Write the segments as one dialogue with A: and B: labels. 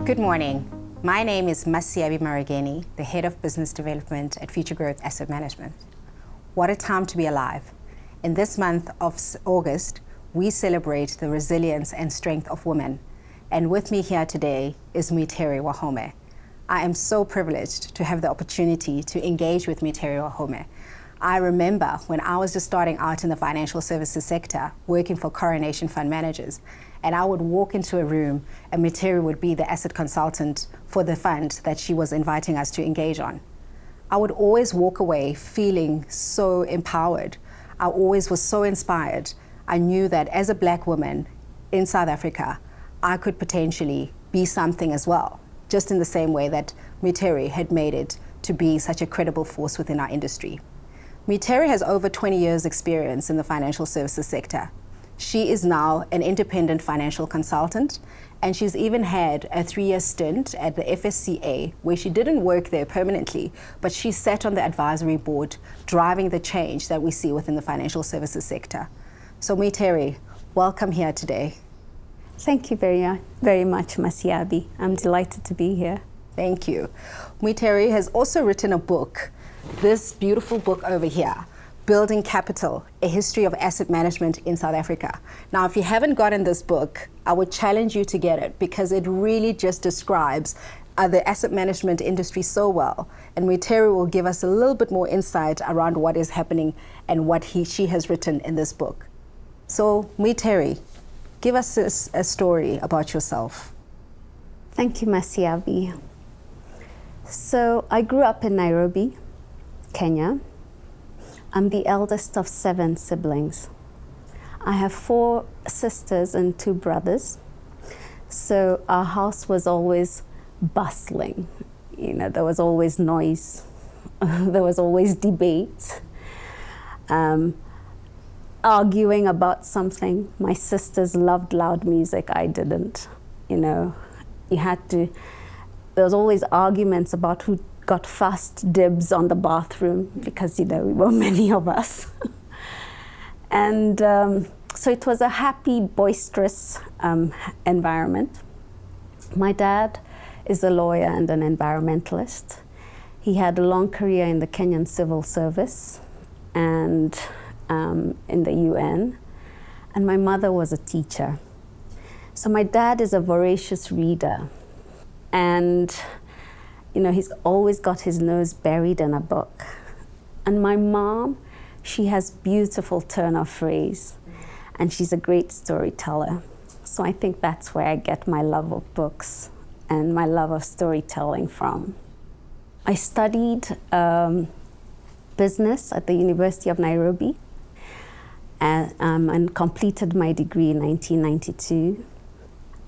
A: Good morning. My name is Muitheri Wahome, the Head of Business Development at Futuregrowth Asset Management. What a time to be alive. In this month of August, we celebrate the resilience and strength of women. And with me here today is Muitheri Wahome. I am so privileged to have the opportunity to engage with Muitheri Wahome. I remember when I was just starting out in the financial services sector, working for Coronation Fund Managers, and I would walk into a room and Muitheri would be the asset consultant for the fund that she was inviting us to engage on. I would always walk away feeling so empowered. I always was so inspired. I knew that as a Black woman in South Africa, I could potentially be something as well, just in the same way that Muitheri had made it to be such a credible force within our industry. Muitheri has over 20 years experience in the financial services sector. She is now an independent financial consultant, and she's even had a 3-year stint at the FSCA where she didn't work there permanently, but she sat on the advisory board driving the change that we see within the financial services sector. So Muitheri, welcome here today.
B: Thank you very much, Muitheri. I'm delighted to be here.
A: Thank you. Muitheri has also written a book, this beautiful book over here, Building Capital, A History of Asset Management in South Africa. Now, if you haven't gotten this book, I would challenge you to get it because it really just describes the asset management industry so well. And Muitheri will give us a little bit more insight around what is happening and what she has written in this book. So Muitheri, give us a story about yourself.
B: Thank you, Muitheri. So I grew up in Nairobi, Kenya. I'm the eldest of 7 siblings. I have 4 sisters and 2 brothers. So our house was always bustling. You know, there was always noise. There was always debate. Arguing about something. My sisters loved loud music, I didn't. You know, there was always arguments about who got first dibs on the bathroom because, you know, we were many of us. And so it was a happy, boisterous environment. My dad is a lawyer and an environmentalist. He had a long career in the Kenyan civil service and in the UN. And my mother was a teacher. So my dad is a voracious reader. And you know, he's always got his nose buried in a book. And my mom, she has beautiful turn of phrase, and she's a great storyteller. So I think that's where I get my love of books and my love of storytelling from. I studied business at the University of Nairobi and completed my degree in 1992.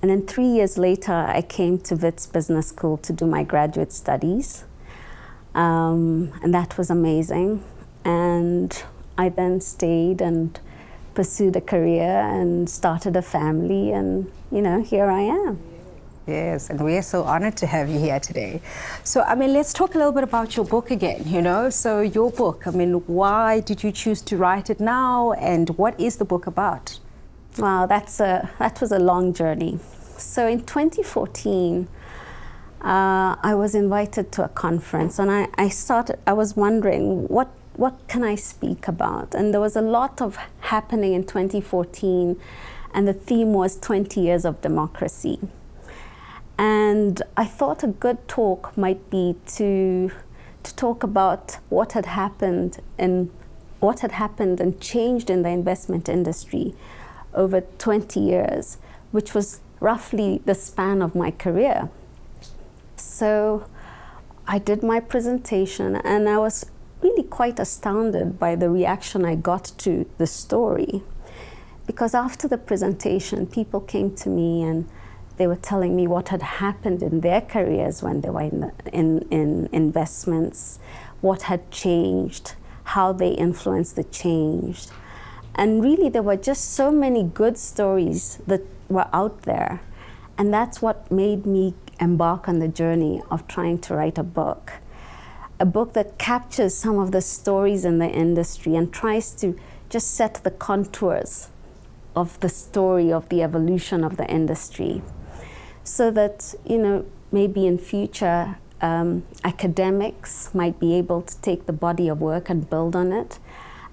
B: And then 3 years later, I came to Wits Business School to do my graduate studies. And that was amazing. And I then stayed and pursued a career and started a family. And, you know, here I am.
A: Yes, and we are so honored to have you here today. So, I mean, let's talk a little bit about your book again, you know? So your book, I mean, why did you choose to write it now? And what is the book about?
B: Wow, that was a long journey. So in 2014, I was invited to a conference, and I was wondering, what can I speak about? And there was a lot of happening in 2014, and the theme was 20 years of democracy. And I thought a good talk might be to talk about what had happened and changed in the investment industry over 20 years, which was roughly the span of my career. So I did my presentation, and I was really quite astounded by the reaction I got to the story. Because after the presentation, people came to me and they were telling me what had happened in their careers when they were in investments, what had changed, how they influenced the change. And really, there were just so many good stories that were out there. And that's what made me embark on the journey of trying to write a book that captures some of the stories in the industry and tries to just set the contours of the story of the evolution of the industry. so that, maybe in future academics might be able to take the body of work and build on it.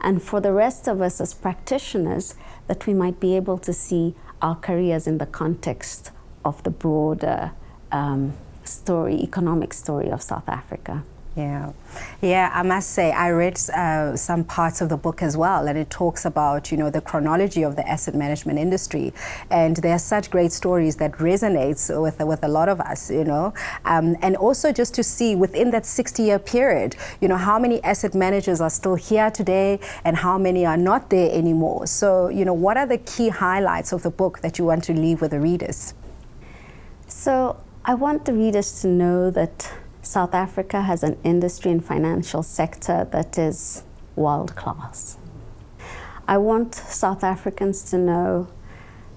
B: And for the rest of us as practitioners, that we might be able to see our careers in the context of the broader economic story of South Africa.
A: Yeah, I must say, I read some parts of the book as well, and it talks about, the chronology of the asset management industry, and there are such great stories that resonates with a lot of us, and also just to see within that 60-year period, how many asset managers are still here today and how many are not there anymore. So, what are the key highlights of the book that you want to leave with the readers?
B: So, I want the readers to know that South Africa has an industry and financial sector that is world-class. I want South Africans to know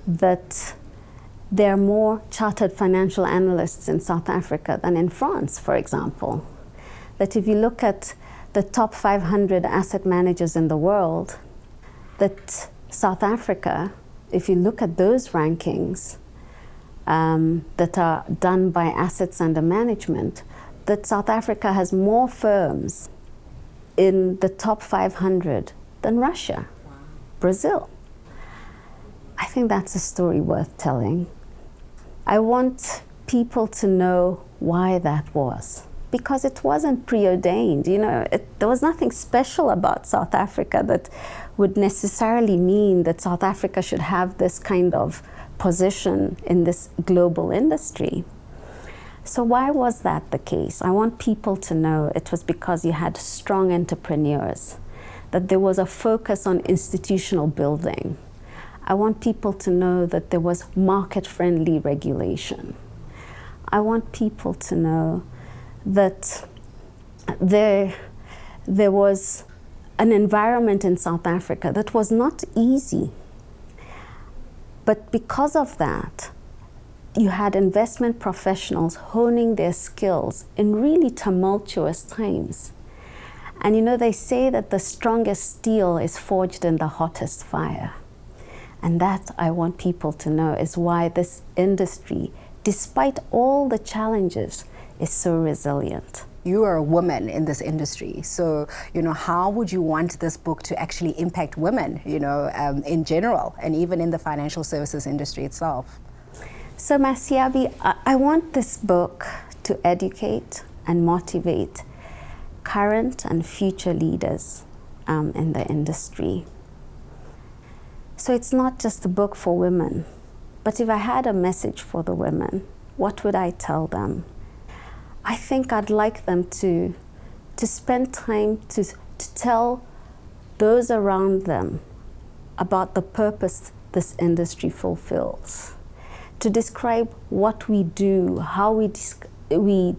B: that there are more chartered financial analysts in South Africa than in France, for example. That if you look at the top 500 asset managers in the world, that South Africa, if you look at those rankings that are done by assets under management, that South Africa has more firms in the top 500 than Russia, Brazil. I think that's a story worth telling. I want people to know why that was, because it wasn't preordained. There was nothing special about South Africa that would necessarily mean that South Africa should have this kind of position in this global industry. So why was that the case? I want people to know it was because you had strong entrepreneurs, that there was a focus on institutional building. I want people to know that there was market-friendly regulation. I want people to know that there was an environment in South Africa that was not easy. But because of that, you had investment professionals honing their skills in really tumultuous times. And they say that the strongest steel is forged in the hottest fire. And that, I want people to know, is why this industry, despite all the challenges, is so resilient.
A: You are a woman in this industry, so how would you want this book to actually impact women, in general, and even in the financial services industry itself?
B: So Masiabi, I want this book to educate and motivate current and future leaders in the industry. So it's not just a book for women, but if I had a message for the women, what would I tell them? I think I'd like them to spend time to tell those around them about the purpose this industry fulfills, to describe what we do, how we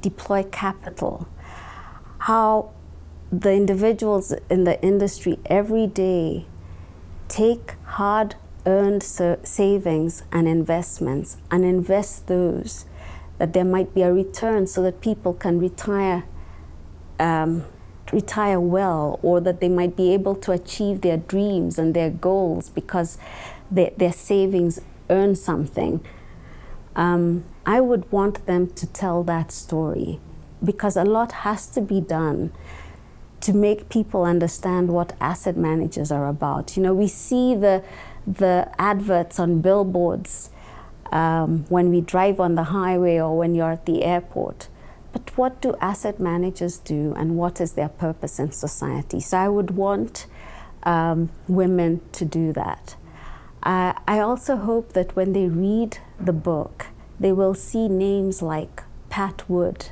B: deploy capital, how the individuals in the industry every day take hard-earned savings and investments and invest those, that there might be a return so that people can retire well, or that they might be able to achieve their dreams and their goals because their savings earn something. I would want them to tell that story, because a lot has to be done to make people understand what asset managers are about. We see the adverts on billboards when we drive on the highway or when you're at the airport. But what do asset managers do, and what is their purpose in society? So I would want women to do that. I also hope that when they read the book, they will see names like Pat Wood,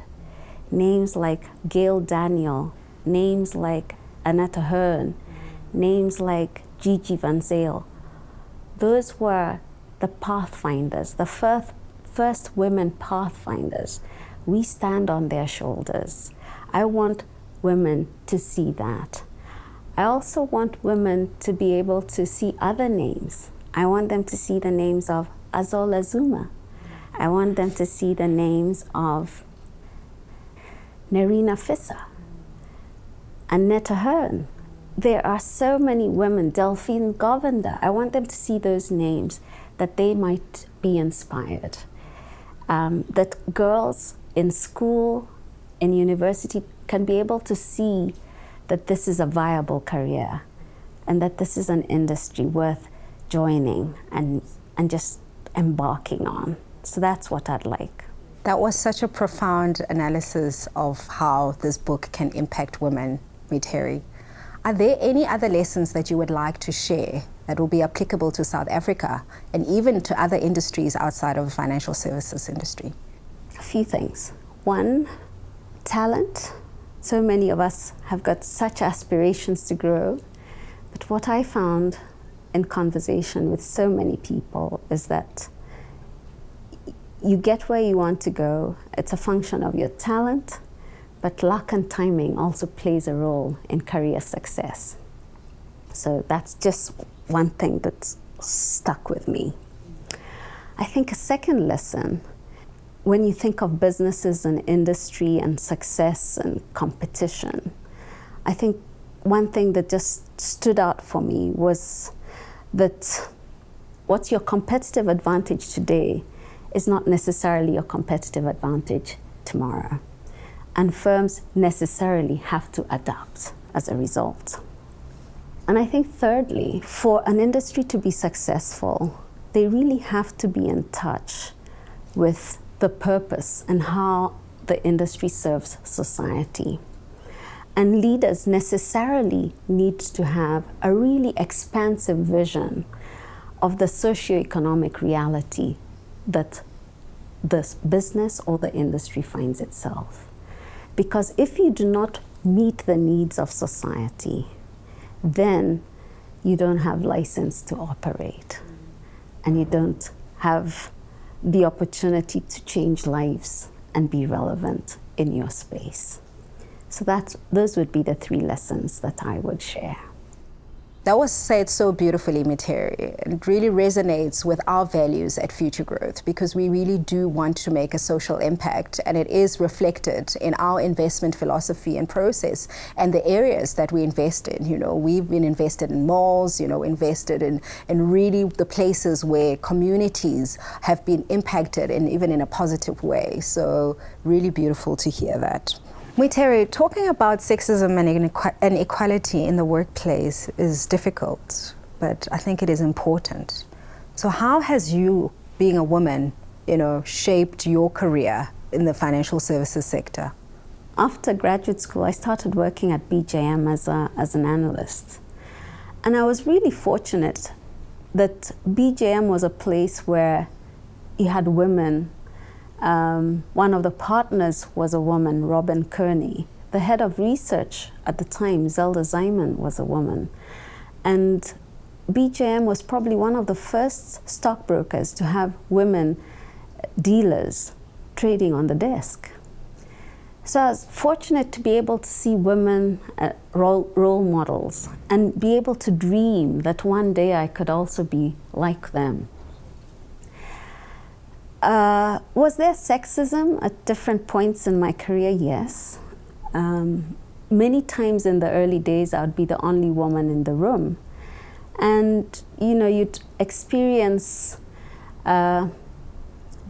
B: names like Gail Daniel, names like Annette Hearn, names like Gigi Van Zyl. Those were the pathfinders, the first women pathfinders. We stand on their shoulders. I want women to see that. I also want women to be able to see other names. I want them to see the names of Azola Zuma. I want them to see the names of Nerina Fissa, Annette Hearn. There are so many women, Delphine Govender. I want them to see those names, that they might be inspired. that girls in school, in university, can be able to see that this is a viable career and that this is an industry worth joining and just embarking on. So that's what I'd like.
A: That was such a profound analysis of how this book can impact women, Muitheri. Are there any other lessons that you would like to share that will be applicable to South Africa and even to other industries outside of the financial services industry?
B: A few things. One, talent. So many of us have got such aspirations to grow, but what I found in conversation with so many people is that you get where you want to go. It's a function of your talent, but luck and timing also plays a role in career success. So that's just one thing that's stuck with me. I think a second lesson, when you think of businesses and industry and success and competition, I think one thing that just stood out for me was that what's your competitive advantage today is not necessarily your competitive advantage tomorrow. And firms necessarily have to adapt as a result. And I think thirdly, for an industry to be successful, they really have to be in touch with the purpose and how the industry serves society. And leaders necessarily need to have a really expansive vision of the socioeconomic reality that this business or the industry finds itself. Because if you do not meet the needs of society, then you don't have license to operate, and you don't have the opportunity to change lives and be relevant in your space. So those would be the three lessons that I would share.
A: That was said so beautifully, Muitheri. It really resonates with our values at Futuregrowth, because we really do want to make a social impact, and it is reflected in our investment philosophy and process and the areas that we invest in. You know, we've been invested in malls, invested in really the places where communities have been impacted, and even in a positive way. So really beautiful to hear that. Muitheri, talking about sexism and equality in the workplace is difficult, but I think it is important. So how has you, being a woman, shaped your career in the financial services sector?
B: After graduate school, I started working at BJM as an analyst. And I was really fortunate that BJM was a place where you had women. One of the partners was a woman, Robin Kearney. The head of research at the time, Zelda Zyman, was a woman. And BJM was probably one of the first stockbrokers to have women dealers trading on the desk. So I was fortunate to be able to see women role models and be able to dream that one day I could also be like them. Was there sexism at different points in my career? Yes. Many times in the early days, I would be the only woman in the room. And, you'd experience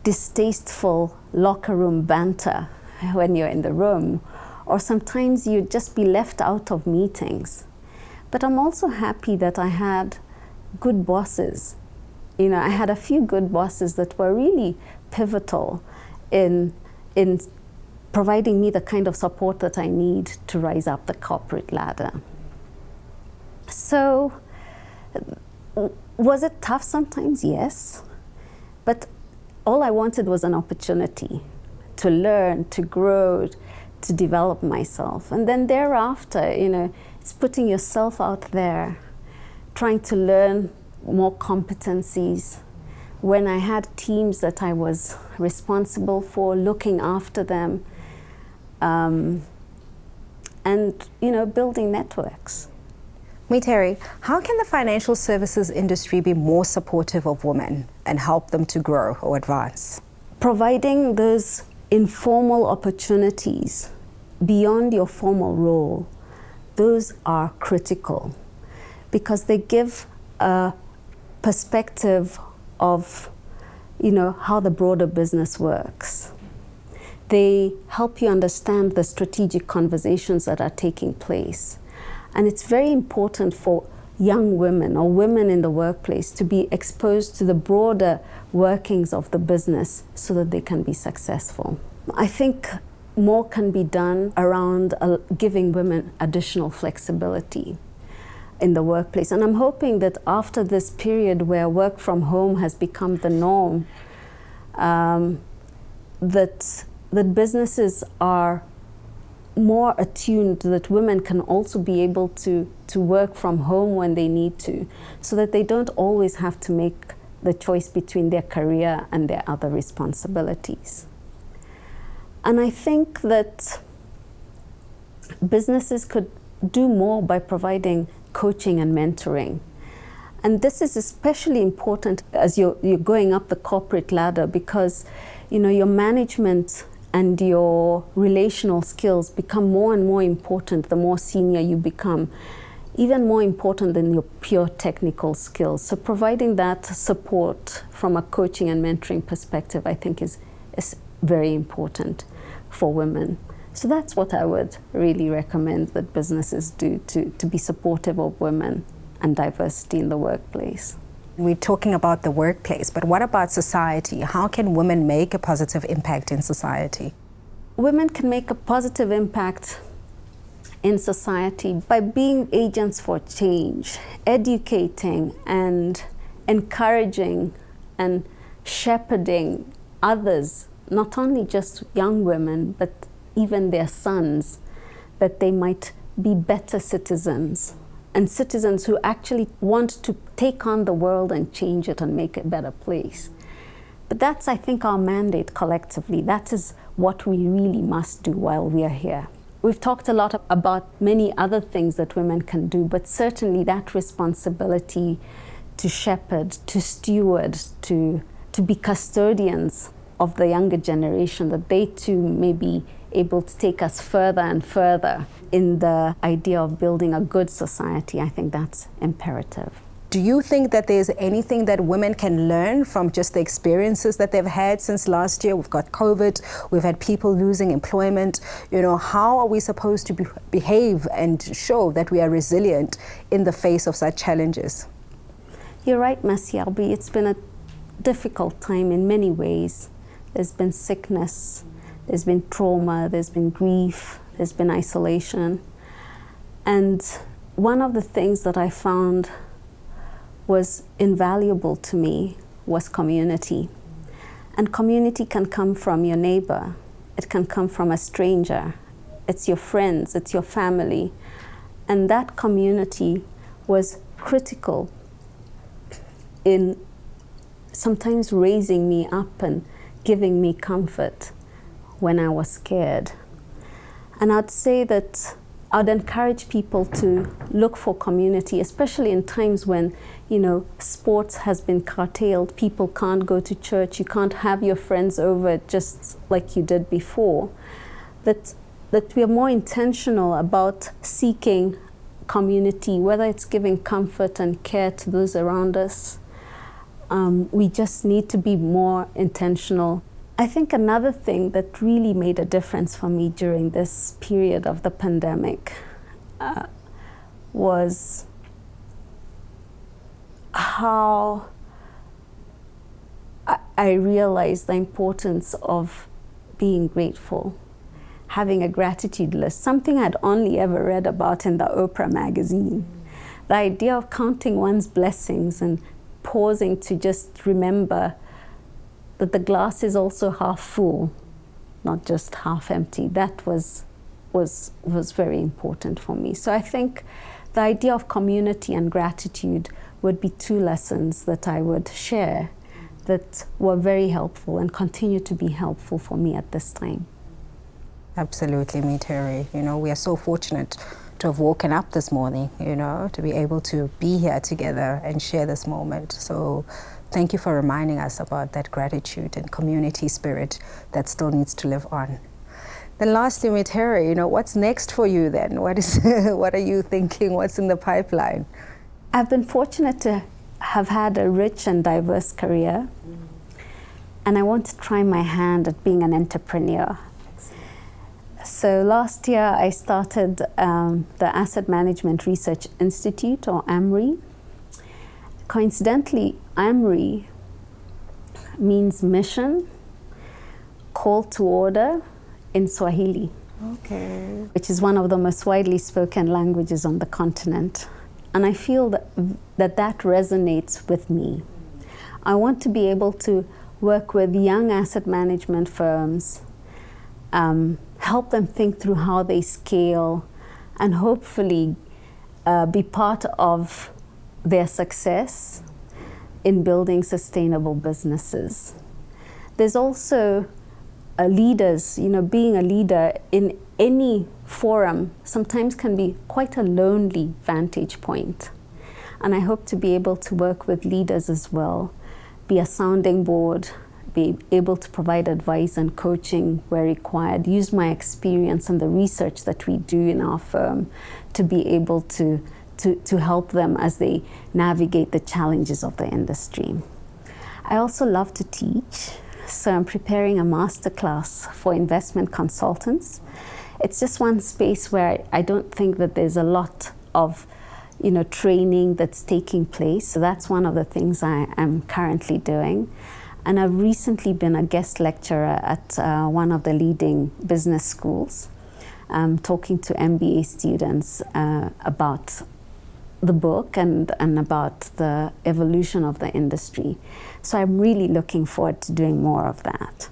B: distasteful locker room banter when you're in the room, or sometimes you'd just be left out of meetings. But I'm also happy that I had good bosses. I had a few good bosses that were really pivotal in providing me the kind of support that I need to rise up the corporate ladder. So, was it tough sometimes? Yes. But all I wanted was an opportunity to learn, to grow, to develop myself. And then thereafter, it's putting yourself out there, trying to learn more competencies. When I had teams that I was responsible for, looking after them, and building networks.
A: Muitheri, how can the financial services industry be more supportive of women and help them to grow or advance?
B: Providing those informal opportunities beyond your formal role, those are critical because they give a perspective of, how the broader business works. They help you understand the strategic conversations that are taking place. And it's very important for young women or women in the workplace to be exposed to the broader workings of the business so that they can be successful. I think more can be done around giving women additional flexibility in the workplace. And I'm hoping that after this period where work from home has become the norm, that businesses are more attuned, that women can also be able to work from home when they need to, so that they don't always have to make the choice between their career and their other responsibilities. And I think that businesses could do more by providing coaching and mentoring. And this is especially important as you're going up the corporate ladder, because your management and your relational skills become more and more important the more senior you become, even more important than your pure technical skills. So providing that support from a coaching and mentoring perspective, I think is very important for women. So that's what I would really recommend that businesses do to be supportive of women and diversity in the workplace.
A: We're talking about the workplace, but what about society? How can women make a positive impact in society?
B: Women can make a positive impact in society by being agents for change, educating and encouraging and shepherding others, not only just young women, but even their sons, that they might be better citizens, and citizens who actually want to take on the world and change it and make it a better place. But that's, I think, our mandate collectively. That is what we really must do while we are here. We've talked a lot about many other things that women can do, but certainly that responsibility to shepherd, to steward, to be custodians of the younger generation, that they too may be able to take us further and further in the idea of building a good society. I think that's imperative.
A: Do you think that there's anything that women can learn from just the experiences that they've had since last year? We've got COVID, we've had people losing employment. How are we supposed to behave and show that we are resilient in the face of such challenges?
B: You're right, Masiabi. It's been a difficult time in many ways. There's been sickness, there's been trauma, there's been grief, there's been isolation. And one of the things that I found was invaluable to me was community. And community can come from your neighbor, it can come from a stranger, it's your friends, it's your family. And that community was critical in sometimes raising me up and giving me comfort when I was scared. And I'd say that I'd encourage people to look for community, especially in times when, sports has been curtailed, people can't go to church, you can't have your friends over just like you did before. That we are more intentional about seeking community, whether it's giving comfort and care to those around us. We just need to be more intentional. I think another thing that really made a difference for me during this period of the pandemic was how I realized the importance of being grateful, having a gratitude list, something I'd only ever read about in the Oprah magazine. The idea of counting one's blessings and pausing to just remember that the glass is also half full, not just half empty. That was very important for me. So I think the idea of community and gratitude would be two lessons that I would share that were very helpful and continue to be helpful for me at this time.
A: Absolutely, Muitheri. We are so fortunate to have woken up this morning, to be able to be here together and share this moment. So thank you for reminding us about that gratitude and community spirit that still needs to live on. Then lastly, Muitheri, what's next for you then? What are you thinking? What's in the pipeline?
B: I've been fortunate to have had a rich and diverse career. and I want to try my hand at being an entrepreneur. So last year I started the Asset Management Research Institute, or AMRI. Coincidentally, AMRI means mission, call to order in Swahili.
A: Okay.
B: Which is one of the most widely spoken languages on the continent. And I feel that resonates with me. I want to be able to work with young asset management firms, help them think through how they scale, and hopefully be part of their success in building sustainable businesses. There's also leaders, being a leader in any forum sometimes can be quite a lonely vantage point. And I hope to be able to work with leaders as well, be a sounding board, be able to provide advice and coaching where required, use my experience and the research that we do in our firm to be able to help them as they navigate the challenges of the industry. I also love to teach, so I'm preparing a masterclass for investment consultants. It's just one space where I don't think that there's a lot of training that's taking place. So that's one of the things I am currently doing. And I've recently been a guest lecturer at one of the leading business schools, talking to MBA students about the book and about the evolution of the industry. So I'm really looking forward to doing more of that.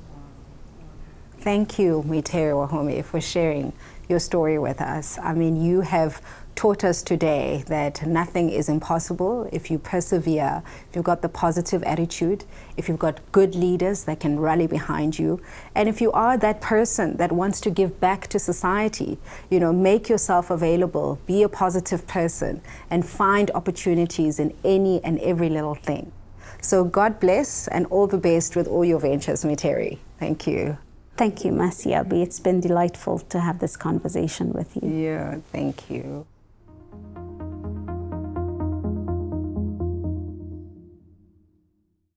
A: Thank you, Muitheri Wahome, for sharing your story with us. I mean, you have taught us today that nothing is impossible if you persevere, if you've got the positive attitude, if you've got good leaders that can rally behind you, and if you are that person that wants to give back to society, make yourself available, be a positive person, and find opportunities in any and every little thing. So God bless and all the best with all your ventures, Muitheri. Thank you.
B: Thank you, Masiabi. It's been delightful to have this conversation with you.
A: Yeah, thank you.